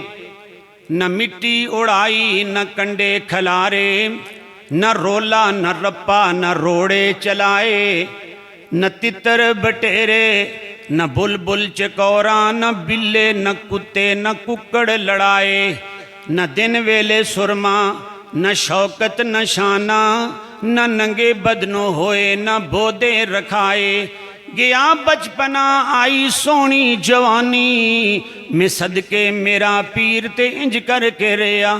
نہ مٹی اڑائی نہ کنڈے کھلارے، نہ رولا نہ رپا نہ روڑے چلائے. نہ تتر بٹیرے نہ بلبل چکوراں، نہ بلے نہ کتے نہ ککڑ لڑائے. نہ دن ویلے سرما نہ شوکت نہ شانہ، نہ ننگے بدنو ہوئے نہ بودے رکھائے. گیا بچپنا آئی سونی جوانی، میں صدقے میرا پیر تے انج کر کے ریا.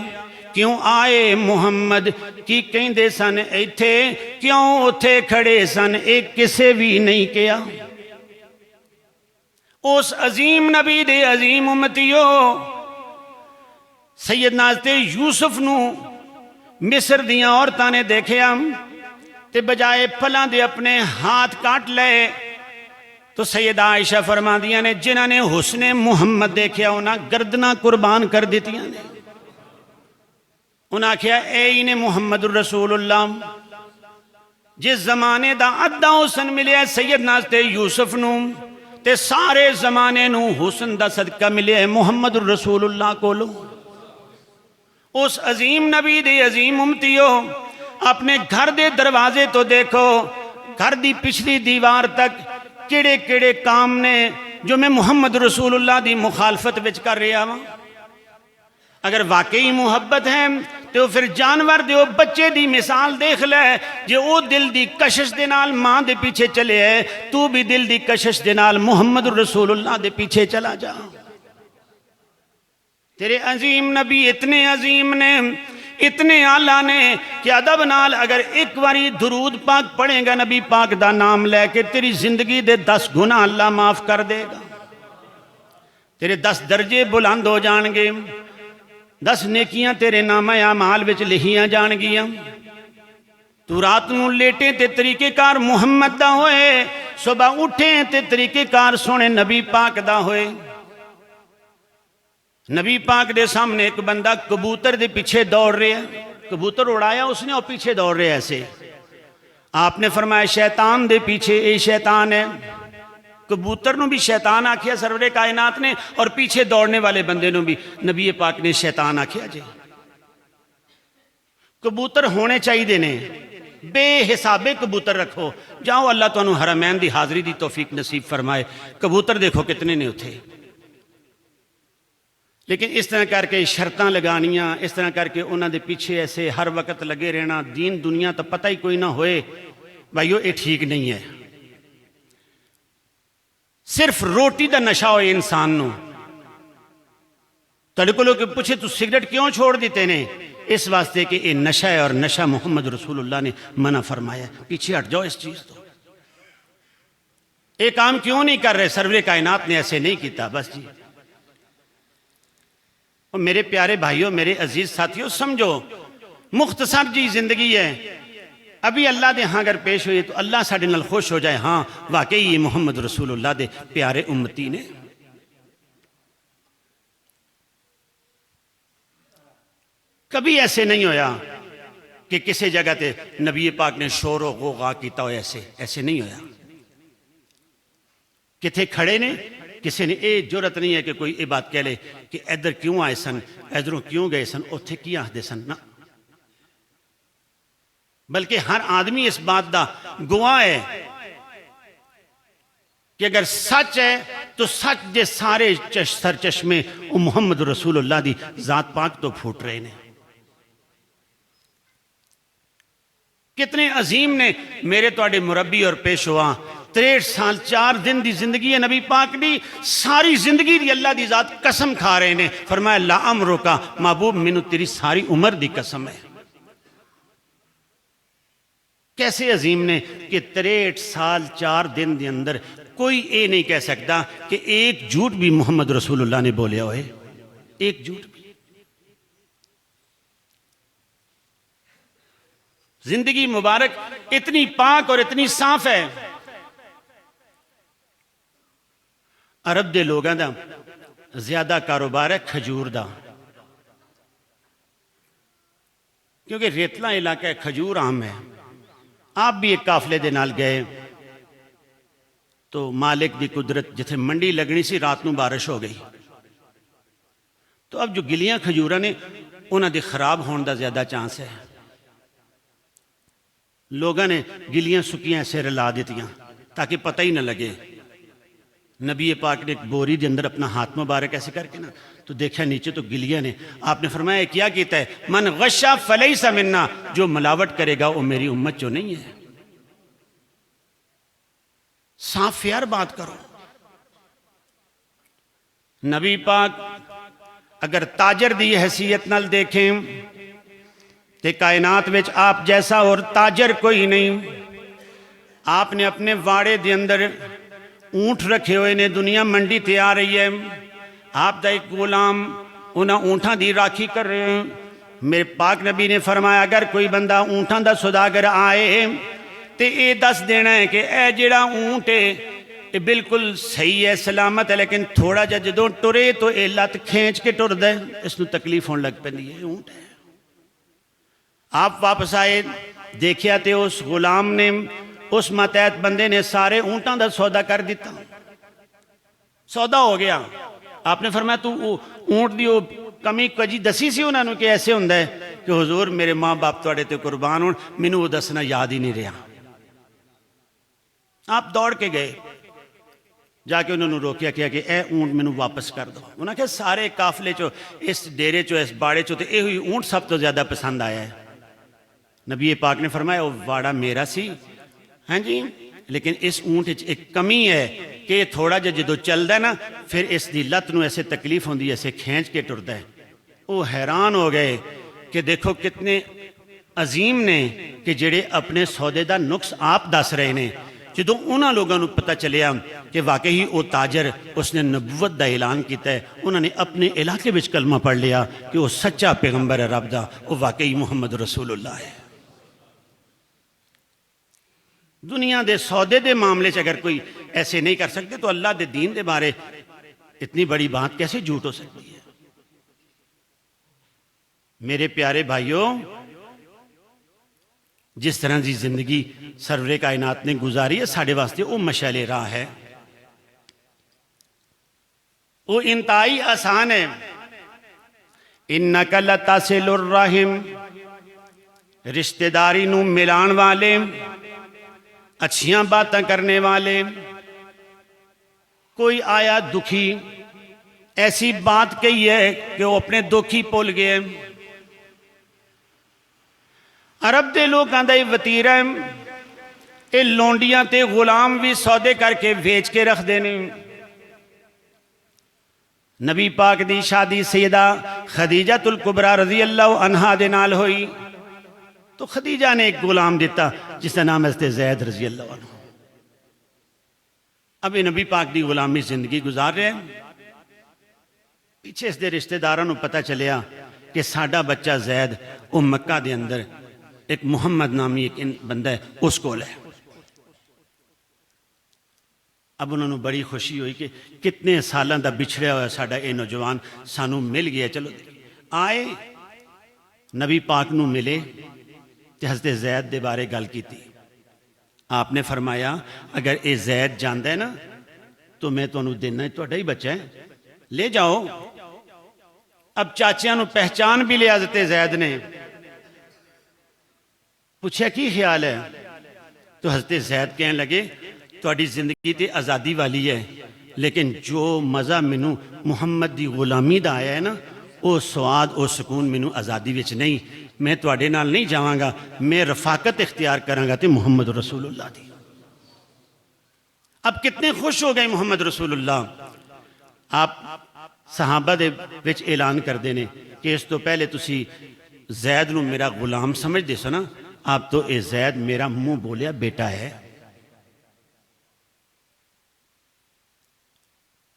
کیوں آئے محمد کی کہندے سن ایتھے، کیوں اتھے کھڑے سن ایک کسے بھی نہیں کیا. اس عظیم نبی دے عظیم امتیو سیدنا حضرت یوسف نو مصر دیاں عورتاں نے دیکھیا تے بجائے پھلاں دے اپنے ہاتھ کاٹ لے. تو سیدہ عائشہ فرما دیاں نے جنہاں نے حسن محمد دیکھیا انہاں گردناں قربان کر دیتیاں نے. انہاں کہا اے انہیں محمد الرسول اللہ. جس زمانے دا ادھا حسن ملے سیدنا حضرت یوسف نو تے سارے زمانے نو حسن دا صدقہ ملے محمد الرسول اللہ کو لو. اس عظیم نبی دے عظیم امتیو اپنے گھر دے دروازے تو دیکھو، گھر دی پچھلی دیوار تک کیڑے کیڑے کام نے جو میں محمد رسول اللہ دی مخالفت وچ کر رہا ہوں. اگر واقعی محبت ہے تو پھر جانور دے او بچے دی مثال دیکھ لے، جو او دل دی کشش دے نال ماں دے پیچھے چلے ہے، تو بھی دل دی کشش دے نال محمد رسول اللہ دے پیچھے چلا جا. تیرے عظیم نبی اتنے عظیم نے، اتنے اعلیٰ نے کہ ادب نال اگر ایک باری درود پاک پڑھے گا نبی پاک دا نام لے کے، تیری زندگی دے 10 گناہ اللہ معاف کر دے گا. تیرے 10 درجے بلند ہو جان گے، 10 نیکیاں تیرے نام اعمال وچ لکھیاں جان گیاں. تو رات نو لیٹے تے طریقہ کار محمد دا ہوئے، صبح اٹھے تے طریقہ کار سونے نبی پاک دا ہوئے. نبی پاک دے سامنے ایک بندہ کبوتر دے پیچھے دوڑ رہے ہیں، کبوتر اڑایا اس نے اور پیچھے دوڑ رہے ایسے. آپ نے فرمایا شیطان دے پیچھے اے شیطان ہے. کبوتر نو بھی شیطان آکھیا سرور کائنات نے، اور پیچھے دوڑنے والے بندے نو بھی نبی پاک نے شیطان آکھیا. جی کبوتر ہونے چاہیے دینے، بے حسابے کبوتر رکھو. جاؤ اللہ تو انہوں حرمین دی حاضری دی توفیق نصیب فرمائے. کبوتر دیکھو کتنے نے اتھے. لیکن اس طرح کر کے شرطاں لگانیاں، اس طرح کر کے انہوں دے پیچھے ایسے ہر وقت لگے رہنا، دین دنیا تو پتہ ہی کوئی نہ ہوئے، بھائیو یہ ٹھیک نہیں ہے. صرف روٹی دا نشہ ہوئے انسان نو. تڑے کو لوگ پوچھے تو سگریٹ کیوں چھوڑ دیتے نے؟ اس واسطے کہ یہ نشہ ہے، اور نشہ محمد رسول اللہ نے منع فرمایا ہے۔ پیچھے ہٹ جاؤ اس چیز تو، ایک کام کیوں نہیں کر رہے؟ سرور کائنات نے ایسے نہیں کیتا، بس جی۔ اور میرے پیارے بھائیوں، میرے عزیز ساتھیوں، سمجھو مختصر جی زندگی ہے، ابھی اللہ دے ہاں اگر پیش ہوئی تو اللہ ساڑھے نال خوش ہو جائے، ہاں واقعی یہ محمد رسول اللہ دے پیارے امتی نے۔ کبھی ایسے نہیں ہویا کہ کسی جگہ تے نبی پاک نے شور و غوغا کیتا ہو، ایسے نہیں ہویا۔ کتھے کھڑے نے، کسی نے یہ جرت نہیں ہے کہ کوئی یہ بات کہہ لے کہ ادھر کیوں آئے سن، ادھروں کیوں گئے سن، اتھے کی آخدے سن، نہ، بلکہ ہر آدمی اس بات دا گواہ ہے کہ اگر سچ ہے تو سچ دے سارے سر چشمے محمد رسول اللہ دی ذات پاک تو پھوٹ رہے نے۔ کتنے عظیم نے میرے توڑے مربی اور پیشوا، 63 سال 4 دن دی زندگی ہے نبی پاک دی، ساری زندگی دی اللہ دی ذات قسم کھا رہے نے، فرمایا لا امرو کا محبوب منو تیری ساری عمر دی قسم ہے۔ کیسے عظیم نے کہ 63 سال 4 دن دی اندر کوئی اے نہیں کہہ سکتا کہ ایک جھوٹ بھی محمد رسول اللہ نے بولے ہوئے، ایک جھوٹ بھی۔ زندگی مبارک اتنی پاک اور اتنی صاف ہے۔ عرب دے لوگاں دا زیادہ کاروبار ہے کھجور دا، کیونکہ ریتلا علاقہ ہے، کھجور عام ہے۔ آپ بھی ایک قافلے دے نال گئے تو مالک دی قدرت جتھے منڈی لگنی سی، رات نو بارش ہو گئی، تو اب جو گلیاں کھجوراں نے انہاں دے خراب ہون دا زیادہ چانس ہے۔ لوگاں نے گلیاں سکیاں ایسے رلا دیتیاں تاکہ پتہ ہی نہ لگے۔ نبی پاک نے ایک بوری دے اندر اپنا ہاتھ مبارک ایسے کر کے نا تو دیکھا نیچے تو گلیاں نے، آپ نے فرمایا کیا کیتا ہے؟ من غشا فلیس منا، جو ملاوٹ کرے گا وہ میری امت جو نہیں ہے۔ صاف فیار بات کرو۔ نبی پاک اگر تاجر دی حیثیت نال دیکھیں تے کائنات وچ آپ جیسا اور تاجر کوئی نہیں۔ آپ نے اپنے واڑے دے اندر اونٹ رکھے ہوئے نے، دنیا منڈی تے آ رہی ہے، آپ دا ایک غلام انہاں اونٹاں دی راکھی کر رہے ہیں۔ میرے پاک نبی نے فرمایا اگر کوئی بندہ اونٹاں دا سوداگر آئے تے اے دس دینا ہے کہ اے جڑا اونٹ ہے اے بالکل صحیح ہے، سلامت ہے، لیکن تھوڑا جا جدوں ٹرے تو اے لت کھینچ کے ٹر دے، اس نو تکلیف ہون لگ پندی ہے، اونٹ ہے۔ آپ واپس آئے، دیکھیا تے اس غلام نے، اس ماتحت بندے نے سارے اونٹاں دا سودا کر دیتا، سودا ہو گیا۔ آپ نے فرمایا تو اونٹ دی کمی کجی دسی سی انہوں نے کہ ایسے ہوندہ ہے کہ حضور میرے ماں باپ توڑے تے قربان ہوں، مینوں وہ دسنا یاد ہی نہیں رہا۔ آپ دوڑ کے گئے، جا کے انہوں نے روکیا کیا کہ اے اونٹ مینوں واپس کر دو۔ انہوں نے کہا سارے قافلے چو، اس ڈیرے چو، اس باڑے چو تے اے ہوئی اونٹ سب تو زیادہ پسند آیا ہے۔ نبی پاک نے فرمایا وہ واڑا میرا سی، ہاں جی، لیکن اس اونٹ ایک کمی ہے کہ یہ تھوڑا جا جدو چل دا نا پھر اس دی لت نو ایسے تکلیف ہوندی ایسے کھینچ کے ٹر دا ہے۔ وہ حیران ہو گئے کہ دیکھو کتنے عظیم نے کہ جڑے اپنے سودے دا نقص آپ دس رہے نے۔ جدو انہاں لوگوں نے پتہ چلیا کہ واقعی وہ تاجر اس نے نبوت دا اعلان کیتا ہے، انہوں نے اپنے علاقے وچ کلمہ پڑھ لیا کہ وہ سچا پیغمبر ہے رب دا، وہ واقعی محمد رسول اللہ ہے۔ دنیا دے سودے دے معاملے سے اگر کوئی ایسے نہیں کر سکتے تو اللہ دے دین دے بارے اتنی بڑی بات کیسے جھوٹ ہو سکتی ہے؟ میرے پیارے بھائیوں، جس طرح دی زندگی سرور کائنات نے گزاری ہے ساڑھے واسطے وہ مشعل راہ ہے، وہ انتہائی آسان ہے۔ اِنَّكَ لَتَصِلُ الرَّحِمِ، رشتہ داری نو ملان والے، اچھیاں باتیں کرنے والے۔ کوئی آیا دکھی، ایسی بات کہی ہے کہ وہ اپنے دکھی بھول گئے۔ عرب دے لوگ آندہ یہ وطیرہ ہے، یہ لونڈیاں تے غلام بھی سودے کر کے ویچ کے رکھ دینے۔ نبی پاک دی شادی سیدہ خدیجہ الکبریٰ رضی اللہ عنہا دے نال ہوئی تو خدیجہ نے ایک غلام دیتا جس کا نام حضرت زید رضی اللہ عنہ۔ اب یہ نبی پاک دی غلامی زندگی گزار رہے ہیں، پیچھے اس دے رشتہ داراں نوں پتہ چلیا کہ ساڈا بچہ زید وہ مکہ دے اندر ایک محمد نامی ایک بندہ ہے اس کو ہے۔ اب انہوں نے بڑی خوشی ہوئی کہ کتنے سالاں دا بچھڑیا ہوا ساڈا اے نوجوان سانوں مل گیا۔ چلو آئے نبی پاک نوں ملے تے حضرت زید دے بارے گل کیتی۔ آپ نے فرمایا اگر اے زید جاندا ہے نا تو میں تانوں دینا تہاڈا ہی بچہ ہے، لے جاؤ۔ اب چاچیاں نوں پہچان بھی لیا حضرت زید نے، پوچھا کی خیال ہے؟ تو حضرت زید کہنے لگے تہاڈی زندگی تے آزادی والی ہے، لیکن جو مزہ مینوں محمد دی غلامی دا آیا ہے نا وہ سواد اور سکون مینوں آزادی وچ نہیں، میں تہاڈے نال نہیں جاواں گا، میں رفاقت اختیار کراں گا تے محمد رسول اللہ دی۔ اب کتنے خوش ہو گئے محمد رسول اللہ۔ آپ صحابہ دے وچ اعلان کر دینے کہ اس تو پہلے تسی زید نو میرا غلام سمجھ دے سو نا، آپ تو اے زید میرا منہ بولیا بیٹا ہے۔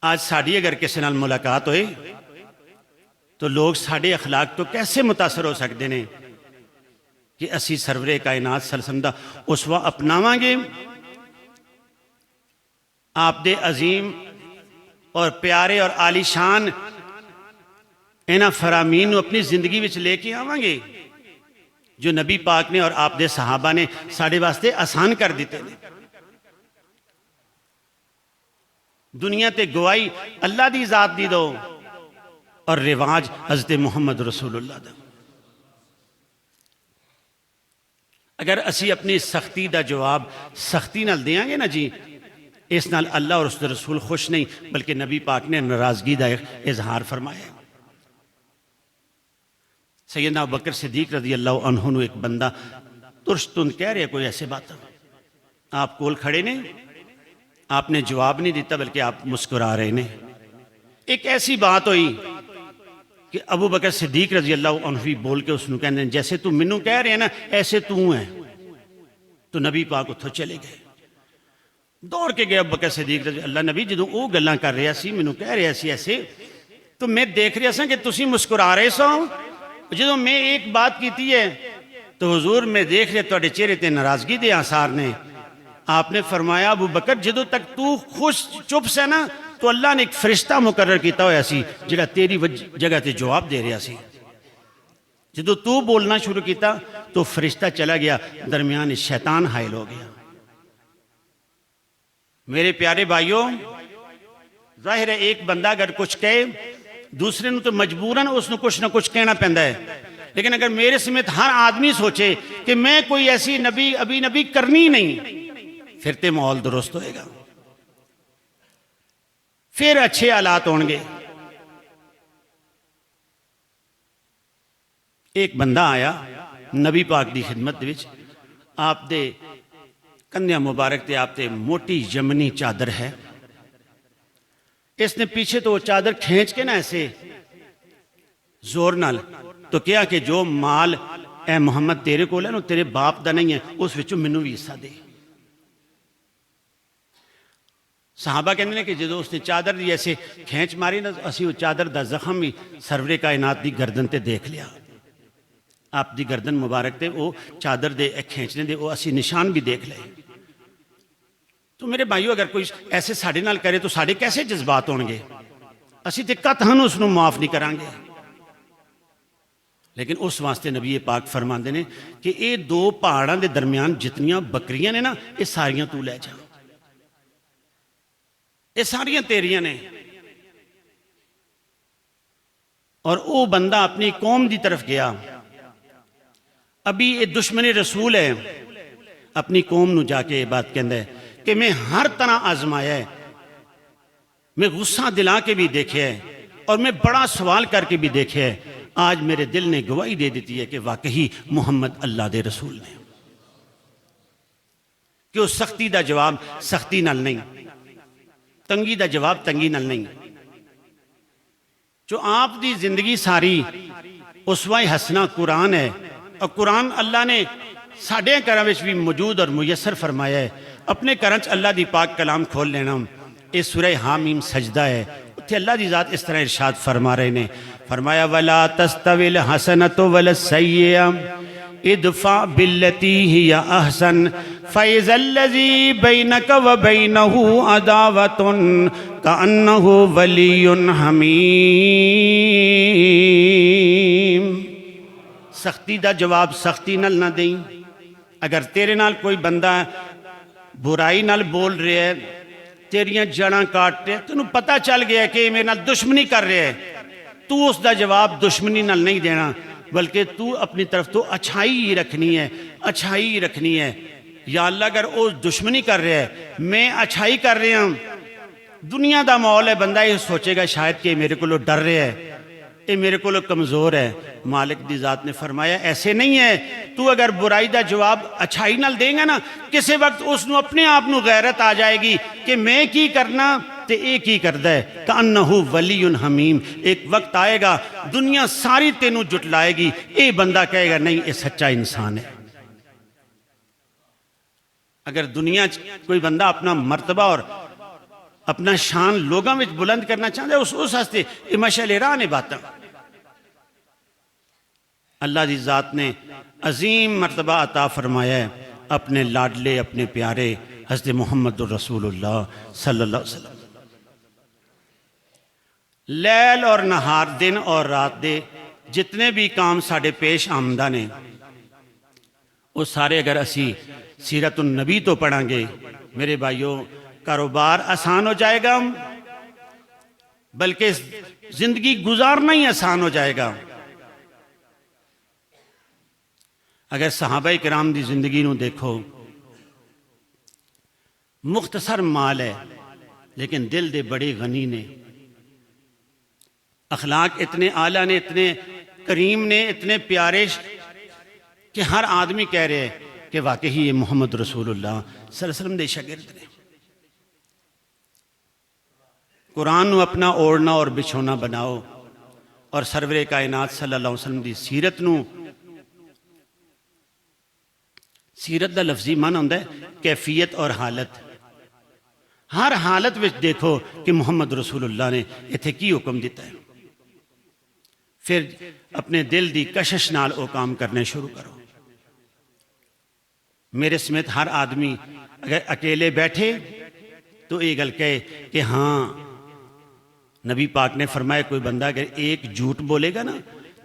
آج ساڑی اگر کسی نال ملاقات ہوئے تو لوگ ساڑے اخلاق تو کیسے متاثر ہو سکتے ہیں کہ اسی سرور کائنات صلی اللہ علیہ وسلم دا اسوہ اپناواں گے، آپ دے عظیم اور پیارے اور عالی شان اینا فرامین نو اپنی زندگی وچ لے کے آواں گے جو نبی پاک نے اور آپ دے صحابہ نے ساڑے واسطے آسان کر دیتے ہیں۔ دنیا تے گواہی اللہ دی ذات دی دو اور رواج حضرت محمد رسول اللہ دا۔ اگر اسی اپنی سختی دا جواب سختی نال دیاں گے نا جی، اس نال اللہ اور اس رسول خوش نہیں بلکہ نبی پاک نے ناراضگی دا اظہار فرمایا ہے۔ سیدنا ابوبکر صدیق رضی اللہ عنہ نو ایک بندہ ترشتن کہہ رہے کوئی ایسے بات، آپ کول کھڑے نے، آپ نے جواب نہیں دیتا بلکہ آپ مسکرا رہے نے۔ ایک ایسی بات ہوئی کہ ابوبکر صدیق رضی اللہ عنہ بھی بول کے اس نو کہنے جیسے تو منو کہہ رہے ہیں نا ایسے تو ہیں۔ تو نبی پاک اتھو چلے گئے، دوڑ کے گئے ابوبکر صدیق رضی اللہ نبی جدوں او گلاں کر رہا سی منو کہہ رہا سی ایسے تو میں دیکھ رہا سا کہ تسی مسکرا رہے سو، جدوں میں ایک بات کیتی ہے تو حضور میں دیکھ رہے تواڈے چہرے تے ناراضگی دے آثار نے۔ آپ نے فرمایا ابوبکر جدوں تک تو خوش چپ سے نا تو اللہ نے ایک فرشتہ مقرر کیتا ہویا سی جڑا تیری جگہ تے جواب دے رہا سی، جدوں تو بولنا شروع کیتا تو فرشتہ چلا گیا، درمیان شیطان حائل ہو گیا۔ میرے پیارے بھائیوں، ظاہر ہے ایک بندہ اگر کچھ کہے دوسرے نو تو مجبوراً اس نو کچھ نہ کچھ کہنا پہندا ہے، لیکن اگر میرے سمیت ہر آدمی سوچے کہ میں کوئی ایسی نبی کرنی نہیں، پھر تے ماحول درست ہوئے گا، پھر اچھے حالات ہون گے۔ ایک بندہ آیا نبی پاک دی خدمت وچ، آپ دے کندھیاں مبارک تے آپ تے موٹی یمنی چادر ہے، اس نے پیچھے تو وہ چادر کھینچ کے نا ایسے زور نال تو کیا کہ جو مال اے محمد تیرے کو لے نو تیرے باپ دا نہیں ہے اس وچوں منو بھی حصہ دے۔ صحابہ کہنے کہ جدو اس نے چادر دی ایسے کھینچ ماری نا اسی وہ چادر دا زخم بھی سرور کائنات دی گردن تے دیکھ لیا، آپ دی گردن مبارک تے وہ چادر دے کھینچنے دے وہ اسی نشان بھی دیکھ لے۔ تو میرے بھائیو اگر کوئی ایسے ساڑھے نال کرے تو ساڑھے کیسے جذبات ہوں گے، اسی تے قطعاً اس نو معاف نہیں کران گے۔ لیکن اس واسطے نبی پاک فرماندے نے کہ اے دو پہاڑاں دے درمیان جتنیاں بکریاں نے نا اے ساریاں تو لے جا، اے ساریاں تیریاں نے۔ اور او بندہ اپنی قوم دی طرف گیا، ابھی اے دشمن رسول ہے، اپنی قوم نو جا کے یہ بات کہندا ہے کہ میں ہر طرح آزمایا ہے، میں غصہ دلا کے بھی دیکھے ہے اور میں بڑا سوال کر کے بھی دیکھے ہے، آج میرے دل نے گواہی دے دیتی ہے کہ واقعی محمد اللہ دے رسول نے، کہ اس سختی دا جواب سختی نال نہیں، تنگی دا جواب تنگی نال نہیں، جو آپ دی زندگی ساری اسوہ حسنہ قرآن ہے، اور قرآن اللہ نے ساڑھے گھراں وچ بھی موجود اور میسر فرمایا ہے۔ اپنے گھراں وچ اللہ دی پاک کلام کھول لینا۔ یہ سورہ حامیم سجدہ ہے، اتھے اللہ دی ذات اس طرح ارشاد فرما رہے نے، فرمایا وَلَا تَسْتَوِي الْحَسَنَةُ وَلَا السَّيِّئَةُ ادفع بالتي هي أحسن فإذا الذي بينك وبينه عداوة كأنه ولي حميم۔ سختی دا جواب سختی نال نہ دیں۔ اگر تیرے نال کوئی بندہ برائی نال بول رہے ہے، تیریاں جڑاں کاٹ رہے، تینوں پتہ چل گیا ہے کہ میرے نال دشمنی کر رہے ہے، تو اس دا جواب دشمنی نال نہیں دینا، بلکہ تو اپنی طرف تو اچھائی ہی رکھنی ہے، اچھائی ہی رکھنی ہے۔ یا اللہ اگر وہ دشمنی کر رہے ہے، میں اچھائی کر رہے ہوں، دنیا دا ماحول ہے، بندہ یہ سوچے گا شاید کہ میرے کو ڈر رہے ہے، یہ میرے کو کمزور ہے۔ مالک دی ذات نے فرمایا ایسے نہیں ہے، تو اگر برائی دا جواب اچھائی نال دیں گا نا، کسی وقت اس نو اپنے آپ نو غیرت آ جائے گی کہ میں کی کرنا تے ایک ہی کردہ ہے، کأنہو ولی حمیم۔ ایک وقت آئے گا دنیا ساری تینوں جٹلائے گی، اے بندہ کہے گا نہیں، یہ سچا انسان ہے۔ اگر دنیا کوئی بندہ اپنا مرتبہ اور اپنا شان لوگاں وچ بلند کرنا چاہتا ہے، اس ہستے یہ مشعل راہ نے باتاں۔ اللہ دی ذات نے عظیم مرتبہ عطا فرمایا ہے اپنے لاڈلے، اپنے پیارے حضرت محمد الرسول اللہ صلی اللہ علیہ وسلم۔ لیل اور نہار، دن اور رات دے جتنے بھی کام ساڑھے پیش آمدہ نے، وہ سارے اگر اسی سیرت النبی تو پڑھیں گے میرے بھائیوں، کاروبار آسان ہو جائے گا، بلکہ زندگی گزارنا ہی آسان ہو جائے گا۔ اگر صحابہ کرام دی زندگی نو دیکھو، مختصر مال ہے لیکن دل دے بڑے غنی نے، اخلاق اتنے اعلیٰ نے، اتنے کریم نے، اتنے پیارے کہ ہر آدمی کہہ رہے ہیں کہ واقعی یہ محمد رسول اللہ صلی اللہ علیہ وسلم دے شاگرد نے۔ قرآن نو اپنا اوڑنا اور بچھونا بناؤ، اور سرور کائنات صلی اللہ علیہ وسلم دی سیرت نو، سیرت دا لفظی معنی ہوندا ہے کیفیت اور حالت۔ ہر حالت وچ دیکھو کہ محمد رسول اللہ نے اتھے کی حکم دیتا ہے، پھر اپنے دل دی کشش نال او کام کرنے شروع کرو۔ میرے سمیت ہر آدمی اگر اکیلے بیٹھے تو یہ گل کہے کہ ہاں، نبی پاک نے فرمایا کوئی بندہ اگر ایک جھوٹ بولے گا نا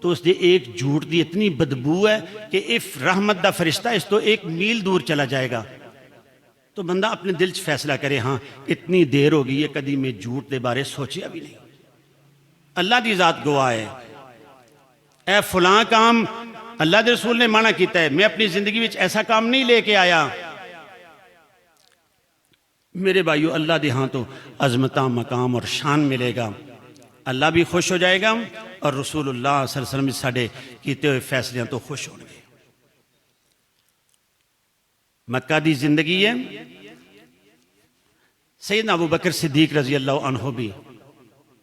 تو اس دے ایک جھوٹ دی اتنی بدبو ہے کہ اف رحمت دا فرشتہ اس تو ایک میل دور چلا جائے گا۔ تو بندہ اپنے دل چ فیصلہ کرے ہاں اتنی دیر ہو گئی ہے کدی میں جھوٹ دے بارے سوچیا بھی نہیں۔ اللہ دی ذات گواہ ہے، اے فلاں کام اللہ دے رسول نے منع کیتا ہے، میں اپنی زندگی وچ ایسا کام نہیں لے کے آیا۔ میرے بھائیو، اللہ دے ہاں تو عظمتاں، مقام اور شان ملے گا، اللہ بھی خوش ہو جائے گا اور رسول اللہ صلی اللہ علیہ وسلم ساڑھے کیتے ہوئے فیصلیاں تو خوش ہوں گے۔ مکہ دی زندگی ہے، سیدنا ابو بکر صدیق رضی اللہ عنہ بھی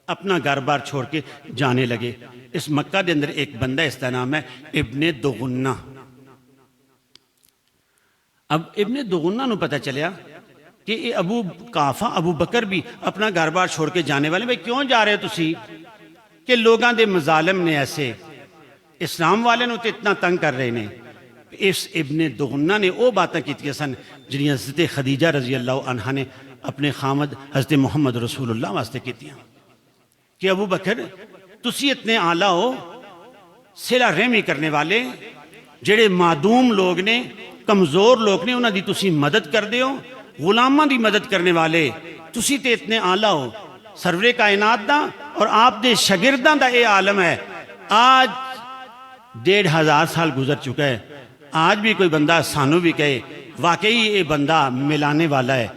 اپنا گھر بار چھوڑ کے جانے لگے۔ اس مکہ دے اندر ایک بندہ، اس کا نام ہے ابن دغنہ۔ اب ابن دغنہ نو پتہ چلیا کہ یہ ابو قافہ، ابو بکر بھی اپنا گھر بار چھوڑ کے جانے والے، بھئی کیوں جا رہے ہو تسی؟ کہ لوگاں دے مظالم نے ایسے اسلام والے نو تے اتنا تنگ کر رہے نے۔ اس ابن دغنہ نے وہ باتیں کیتی سن جنہیں حضرت خدیجہ رضی اللہ عنہ نے اپنے خامد حضرت محمد رسول اللہ واسطے کیتی ہیں کہ ابو بکر تسی اتنے اعلیٰ ہو، صلہ رحمی کرنے والے، جڑے معدوم لوگ نے، کمزور لوگ نے، انہاں دی تسی مدد کر دیو، غلاماں دی مدد کرنے والے، تسی تے اتنے اعلیٰ ہو۔ سرور کائنات دا اور آپ دے شاگرداں دا اے عالم ہے۔ آج 1500 سال گزر چکا ہے، آج بھی کوئی بندہ سانو بھی کہے واقعی یہ بندہ ملانے والا ہے،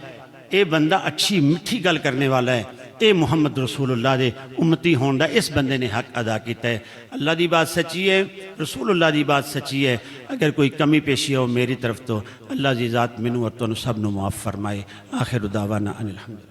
یہ بندہ اچھی مٹھی گل کرنے والا ہے، اے محمد رسول اللہ دے امتی ہوندا، اس بندے نے حق ادا کیتا ہے۔ اللہ دی بات سچی ہے، رسول اللہ دی بات سچی ہے۔ اگر کوئی کمی پیشی ہو میری طرف تو اللہ دی ذات منو اور تو سب نو معاف فرمائے۔ آخر دعوانا ان الحمد۔